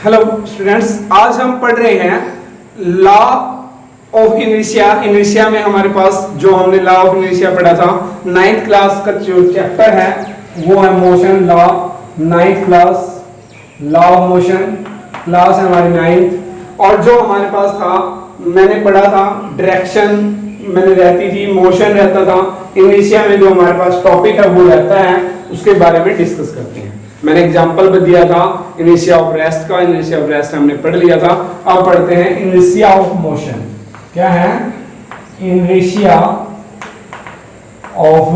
Hello students, आज हम पढ़ रहे हैं लॉ ऑफ इनर्शिया। इनर्शिया में हमारे पास जो हमने लॉ ऑफ इनर्शिया पढ़ा था, 9th क्लास का जो चैप्टर है वो है motion law. 9th class law of motion class है हमारी 9th। और जो हमारे पास था, मैंने पढ़ा था डायरेक्शन मैंने रहती थी, मोशन रहता था। इनर्शिया में जो हमारे पास टॉपिक है वो रहता है, उसके बारे में डिस्कस करते हैं। मैंने एग्जांपल भी दिया था इनर्शिया ऑफ रेस्ट का। इनर्शिया ऑफ रेस्ट हमने पढ़ लिया था। अब पढ़ते हैं इनर्शिया ऑफ मोशन। क्या है? Inertia of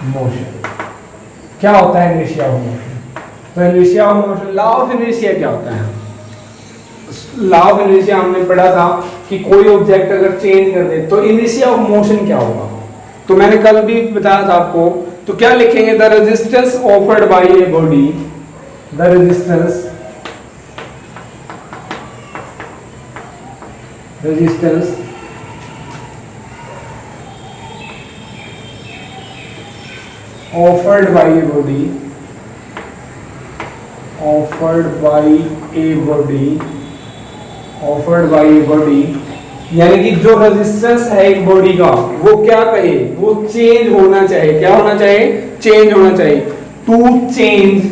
motion. क्या होता है इनर्शिया ऑफ मोशन? तो inertia of motion, law of inertia क्या होता है? लॉ ऑफ इनर्शिया हमने पढ़ा था कि कोई ऑब्जेक्ट अगर चेंज कर दे तो इनर्शिया ऑफ मोशन क्या होगा। तो मैंने कल भी बताया था आपको। तो क्या लिखेंगे? The resistance offered by a body, the resistance offered by a body, यानी कि जो रेजिस्टेंस है एक बॉडी का, वो क्या कहे? वो चेंज होना चाहिए। क्या होना चाहिए? चेंज होना चाहिए। To change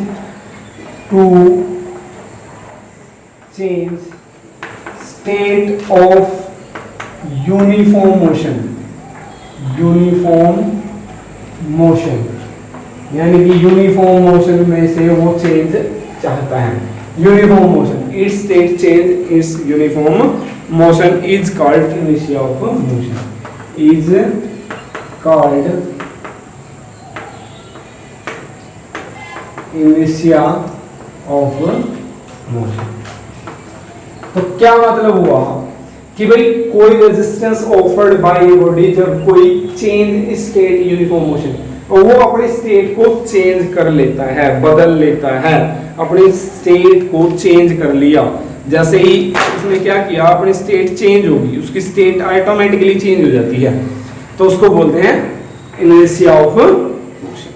state of uniform motion, यानी कि यूनिफॉर्म मोशन में से वो चेंज चाहता है। Uniform motion, it's state change, it's uniform motion is called inertia of motion, is called inertia of motion। तो क्या मतलब हुआ कि भाई कोई resistance offered by a body, जब कोई चेंज स्टेट यूनिफॉर्म मोशन, और वो अपने स्टेट को चेंज कर लेता है, बदल लेता है, अपने स्टेट को चेंज कर लिया। जैसे ही उसने क्या किया, अपनी स्टेट चेंज होगी, उसकी स्टेट ऑटोमेटिकली चेंज हो जाती है, तो उसको बोलते हैं इनर्शिया ऑफ मोशन।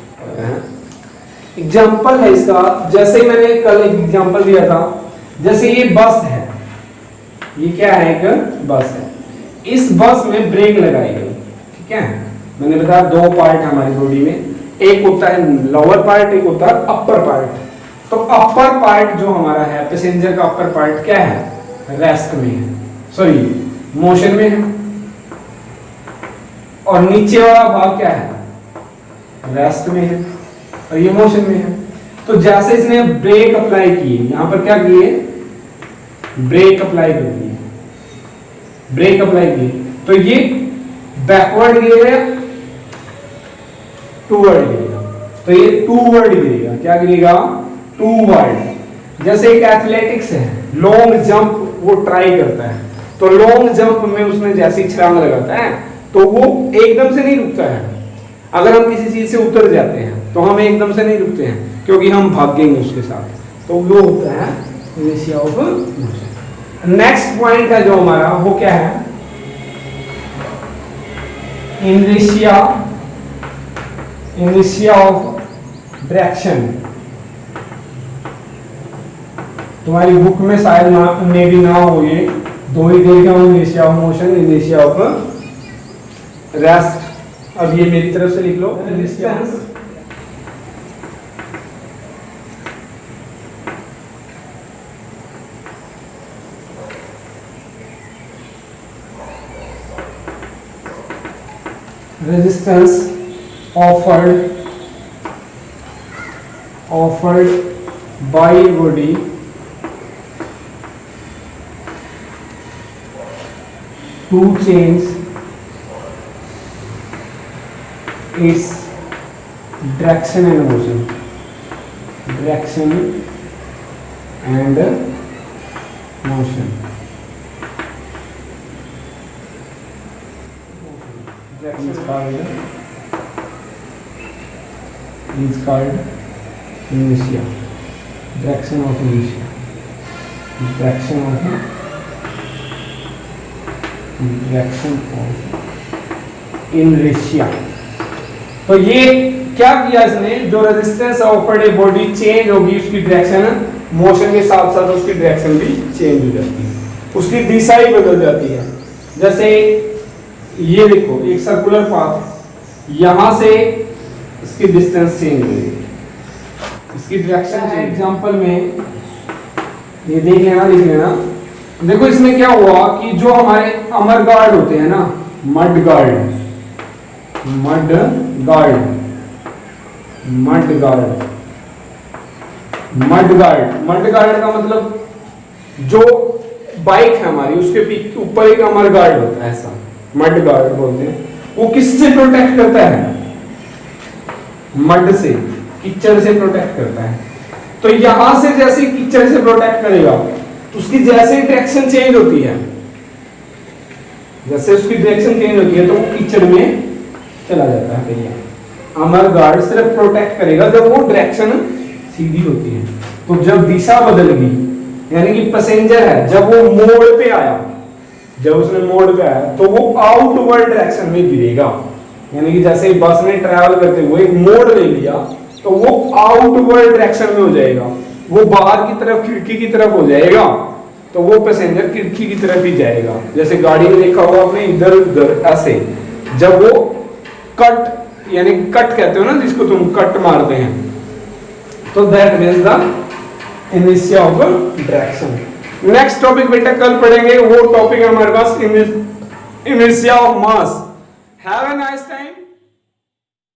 एग्जांपल है इसका, जैसे मैंने कल एक एग्जांपल दिया था। जैसे ये बस है, ये क्या है? एक बस है। इस बस में ब्रेक लगाई गई, ठीक है। मैंने बताया दो पार्ट है हमारी बॉडी में, एक होता है लोअर पार्ट, एक होता है अपर पार्ट। तो अपर पार्ट जो हमारा है, पैसेंजर का अपर पार्ट क्या है? रेस्ट में है, सॉरी मोशन में है। और नीचे वाला भाग क्या है? रेस्ट में है, और ये मोशन में है। तो जैसे इसने ब्रेक अप्लाई किए, यहां पर क्या किए? ब्रेक अप्लाई कर दिए, ब्रेक अप्लाई किए, तो ये बैकवर्ड गिरेगा, टूवर्ड गिरेगा। तो ये टूवर्ड गिरेगा। क्या गिरेगा? टूवर्ड। जैसे एक एथलेटिक्स है, लॉन्ग जंप वो ट्राई करता है, तो लॉन्ग जंप में उसने जैसी छलांग लगाता है तो वो एकदम से नहीं रुकता है। अगर हम किसी चीज से उतर जाते हैं तो हम एकदम से नहीं रुकते हैं, क्योंकि हम भागेंगे उसके साथ। तो वो होता है inertia of motion. Next point है जो हमारा, वो क्या है? Inertia of direction. तुम्हारी बुक में शायद में भी ना हो, ये दो ही देखे हो, inertia of motion, inertia of rest. अब ये मेरी तरफ से लिख लो, resistance offered by body to change its direction and motion, is called inertia, direction of inertia, inertia. तो ये क्या किया इसने? जो resistance offered a body change होगी, उसकी डायरेक्शन मोशन के साथ साथ उसकी डायरेक्शन भी चेंज हो जाती है, उसकी दिशा ही बदल जाती है। जैसे ये देखो एक सर्कुलर पाथ, यहां से इसकी डिस्टेंस चेंज हो गई, इसकी डायरेक्शन चेंज। एग्जांपल में ये देख लेना, लिख लेना। देखो इसमें क्या हुआ कि जो हमारे अमर गार्ड होते हैं ना, mud guard, mud guard, mud guard, mud guard, mud guard का मतलब जो बाइक है हमारी उसके ऊपर एक अमर गार्ड होता है, ऐसा मड गार्ड बोलते हैं। वो किससे प्रोटेक्ट करता है? मड से, कीचड़ से प्रोटेक्ट करता है। तो यहां से जैसे कीचड़ से प्रोटेक्ट करेगा, उसकी जैसे डायरेक्शन चेंज होती है, जैसे उसकी डायरेक्शन चेंज होती है तो वो कीचड़ में चला जाता है। भैया अमर गार्ड सिर्फ प्रोटेक्ट करेगा जब वो डायरेक्शन सीधी होती है। तो जब दिशा बदल गई, यानी कि पैसेंजर है जब वो मोड़ पे आया, जब उसने मोड़ पे आया तो वो आउटवर्ड डायरेक्शन में गिरेगा, यानी कि जैसे बस ने ट्रैवल करते हुए मोड़ ले लिया तो वो आउटवर्ड डायरेक्शन में हो जाएगा, वो बाहर की तरफ खिड़की की तरफ हो जाएगा, तो वो पैसेंजर खिड़की की तरफ ही जाएगा। जैसे गाड़ी में देखा होगा आपने, इधर उधर ऐसे, जब वो कट, यानी कट कहते हो ना जिसको तुम कट मारते हैं, तो दैट मींस द इनिशिया ऑफ डायरेक्शन। नेक्स्ट टॉपिक बेटा कल पढ़ेंगे, वो टॉपिक है हमारे पास इनिशिया of mass. Have a nice time.